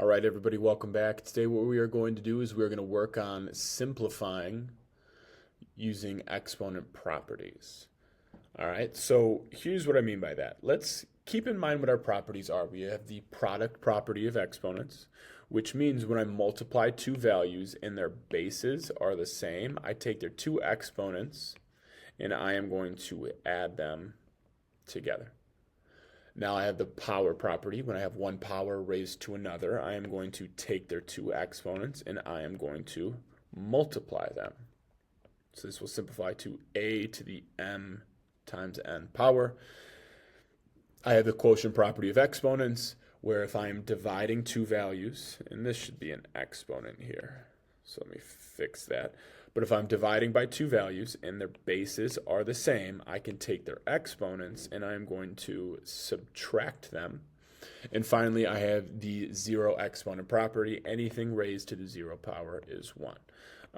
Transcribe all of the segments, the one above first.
All right, everybody, welcome back. Today what we are going to do is we're going to work on simplifying using exponent properties. All right, so here's what I mean by that. Let's keep in mind what our properties are. We have the product property of exponents, which means when I multiply two values and their bases are the same, I take their two exponents and I am going to add them together. Now I have the power property. When I have one power raised to another, I am going to take their two exponents and I am going to multiply them. So this will simplify to a to the m times n power. I have the quotient property of exponents, where if I am dividing two values, and this should be an exponent here, so let me fix that. But if I'm dividing by two values and their bases are the same, I can take their exponents and I'm going to subtract them. And finally, I have the zero exponent property. Anything raised to the zero power is 1.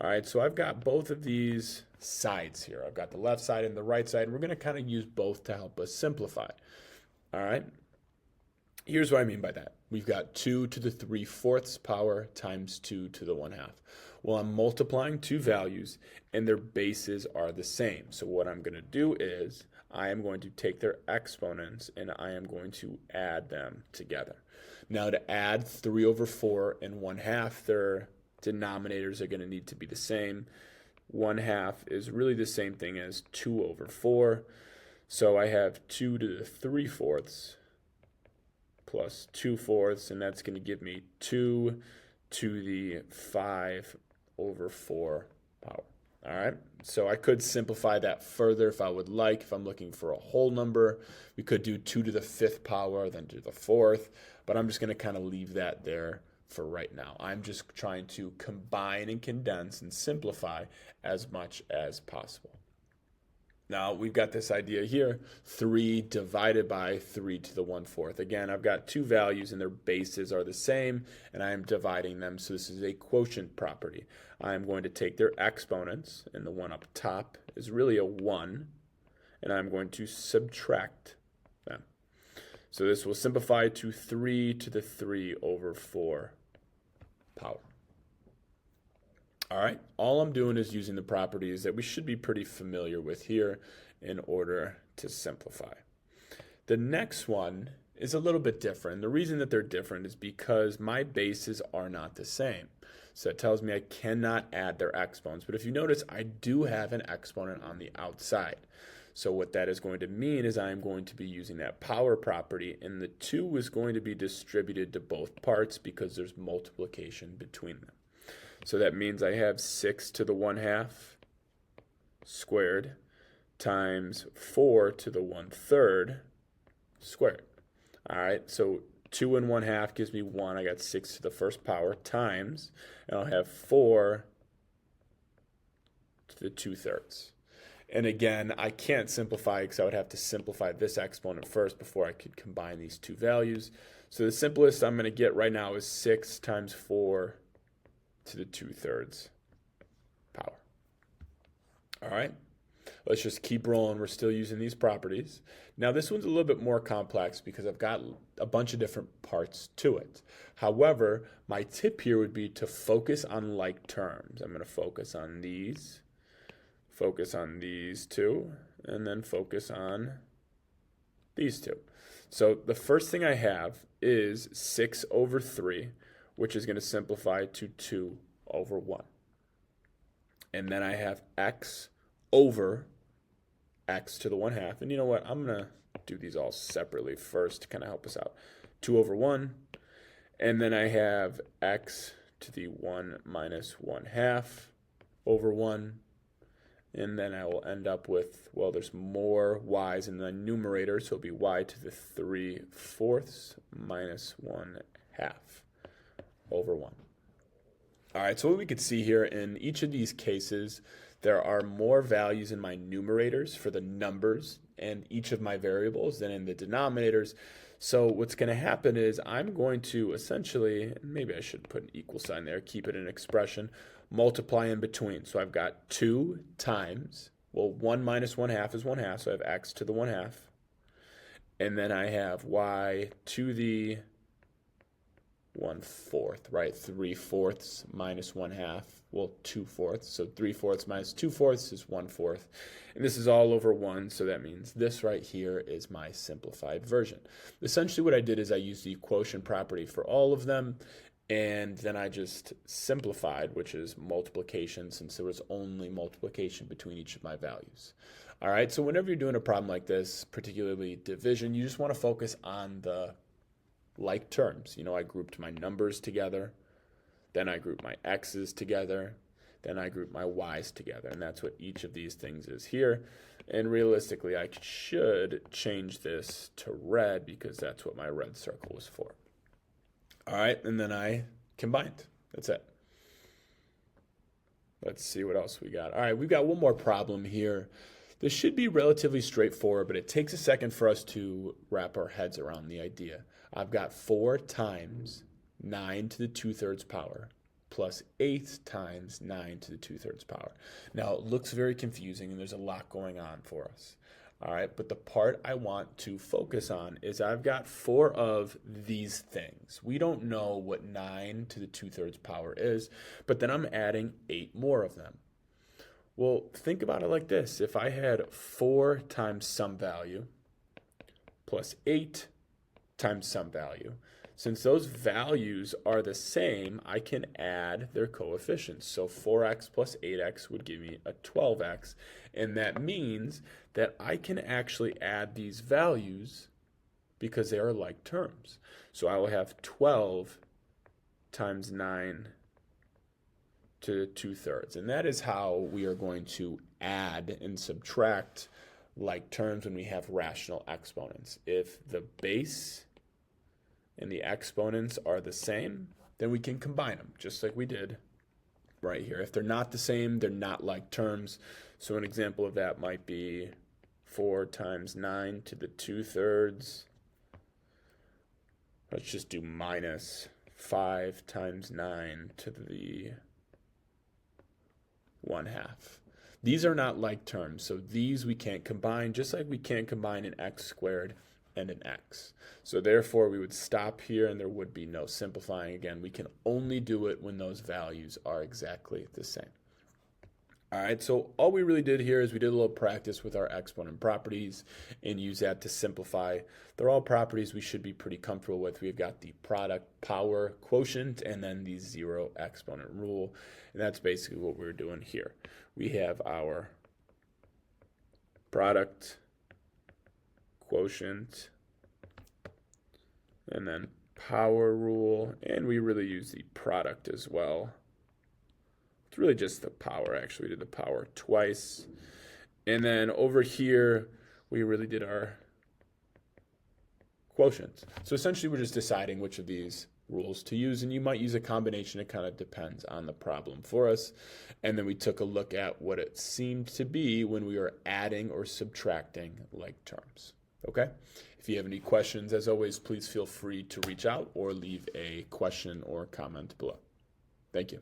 All right, so I've got both of these sides here. I've got the left side and the right side, and we're going to kind of use both to help us simplify. All right, here's what I mean by that. We've got 2 to the 3/4 power times 2 to the 1/2. Well, I'm multiplying two values and their bases are the same. So what I'm going to do is I am going to take their exponents and I am going to add them together. Now to add 3/4 and 1/2, their denominators are going to need to be the same. 1/2 is really the same thing as 2/4. So I have 2 to the 3/4 plus 2/4, and that's going to give me 2 to the 5/4 power. All right, so I could simplify that further if I would like. If I'm looking for a whole number, we could do 2 to the 5th power, then to the 4th, but I'm just going to kind of leave that there for right now. I'm just trying to combine and condense and simplify as much as possible. Now we've got this idea here, 3 divided by 3 to the 1/4. Again, I've got two values and their bases are the same, and I am dividing them, so this is a quotient property. I am going to take their exponents, and the one up top is really a 1, and I'm going to subtract them. So this will simplify to 3 to the 3/4 power. All right, all I'm doing is using the properties that we should be pretty familiar with here in order to simplify. The next one is a little bit different. The reason that they're different is because my bases are not the same. So it tells me I cannot add their exponents. But if you notice, I do have an exponent on the outside. So what that is going to mean is I'm going to be using that power property, and the 2 is going to be distributed to both parts because there's multiplication between them. So that means I have 6 to the 1/2 squared times 4 to the 1/3 squared. All right, so 2 and 1/2 gives me 1. I got 6 to the 1st power times, and I'll have 4 to the 2/3. And again, I can't simplify because I would have to simplify this exponent first before I could combine these two values. So the simplest I'm going to get right now is 6 times 4 to the 2/3 power. All right, let's just keep rolling. We're still using these properties. Now this one's a little bit more complex because I've got a bunch of different parts to it. However, my tip here would be to focus on like terms. I'm going to focus on these two, and then focus on these two. So the first thing I have is 6/3, which is going to simplify to 2/1. And then I have x over x to the 1/2. And you know what? I'm going to do these all separately first to kind of help us out. 2/1. And then I have x to the 1 minus 1/2 over 1. And then I will end up with, well, there's more y's in the numerator, so it'll be y to the 3/4 minus 1/2 over 1. All right, so what we could see here in each of these cases, there are more values in my numerators for the numbers and each of my variables than in the denominators. So what's going to happen is I'm going to essentially, maybe I should put an equal sign there, keep it an expression, multiply in between. So I've got 2 times, well, 1 minus 1/2 is 1/2, so I have x to the 1/2. And then I have y to the 1/4, right? 3/4 minus 1/2, well, 2/4. So 3/4 minus 2/4 is 1/4. And this is all over 1, so that means this right here is my simplified version. Essentially what I did is I used the quotient property for all of them, and then I just simplified, which is multiplication, since there was only multiplication between each of my values. All right, so whenever you're doing a problem like this, particularly division, you just want to focus on the like terms. I grouped my numbers together, then I grouped my x's together, then I grouped my y's together, and that's what each of these things is here. And realistically, I should change this to red because that's what my red circle was for. All right, and then I combined. That's it. Let's see what else we got. All right, we've got one more problem here. This should be relatively straightforward, but it takes a second for us to wrap our heads around the idea. I've got 4 times 9 to the 2/3 power plus 8 times 9 to the 2/3 power. Now, it looks very confusing, and there's a lot going on for us. All right, but the part I want to focus on is I've got 4 of these things. We don't know what 9 to the 2/3 power is, but then I'm adding 8 more of them. Well, think about it like this. If I had 4 times some value plus 8 times some value, since those values are the same, I can add their coefficients. So 4x plus 8x would give me a 12x, and that means that I can actually add these values because they are like terms. So I will have 12 times 9 to the 2/3, and that is how we are going to add and subtract like terms when we have rational exponents. If the base and the exponents are the same, then we can combine them, just like we did right here. If they're not the same, they're not like terms. So an example of that might be 4 times 9 to the 2/3. Let's just do minus 5 times 9 to the 1/2. These are not like terms, so these we can't combine, just like we can't combine an x squared and an x. So therefore, we would stop here and there would be no simplifying. Again, we can only do it when those values are exactly the same. All right, so all we really did here is we did a little practice with our exponent properties and use that to simplify. They're all properties we should be pretty comfortable with. We've got the product power quotient and then the 0 exponent rule, and that's basically what we're doing here. We have our product quotient and then power rule, and we really use the product as well. It's really just the power, actually. We did the power twice. And then over here, we really did our quotients. So essentially, we're just deciding which of these rules to use, and you might use a combination. It kind of depends on the problem for us. And then we took a look at what it seemed to be when we were adding or subtracting like terms. Okay? If you have any questions, as always, please feel free to reach out or leave a question or comment below. Thank you.